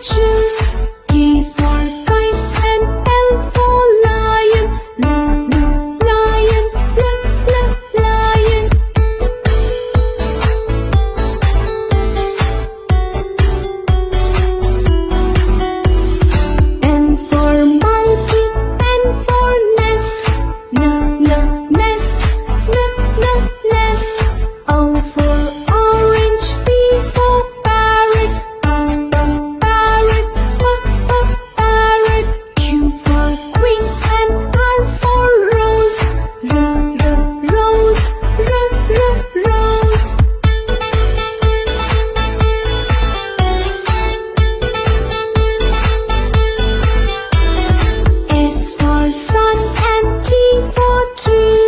choose. K for kite and L for lion. Lion, lion. N for monkey, N for nest. Nest. O for orange, P for parrot. Parrot. Q for queen and R for rose. Rose. S for sun and T for tree.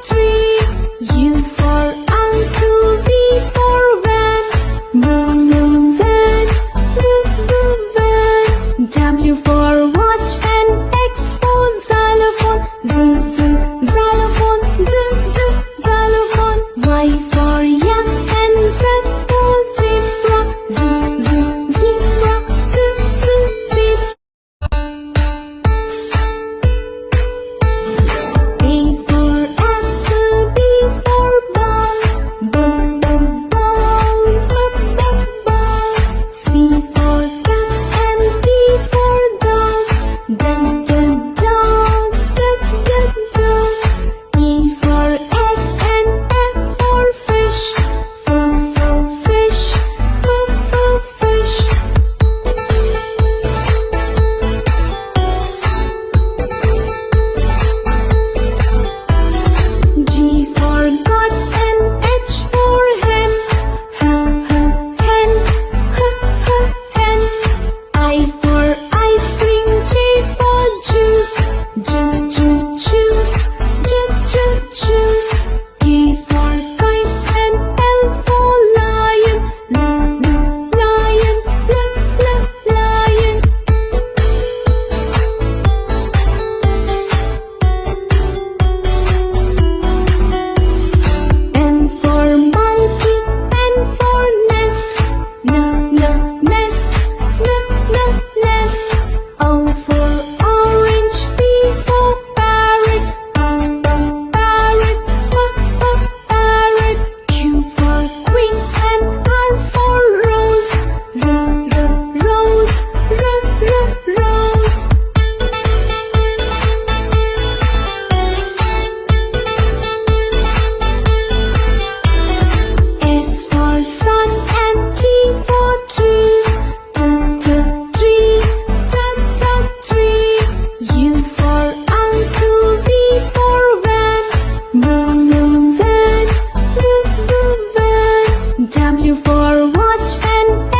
Tree. U for uncle, V for van. Van. W for watch and X for xylophone. Xylophone. Y for yak and Z for zebra. Zebra. A for apple, B for ball. Ball. C for cat and D for dog. Dog. E for egg and F for fish. Fish. G for got and H for hen. I for ice cream, J for juice. Choose. K for kite and L for lion. Lion. N for monkey, N for nest. Nest. O for orange, P for parrot. Parrot. Q for queen and R for rose. Rose. S for sun and T for tree. Tree. U for uncle, V for van. Van. W for watch and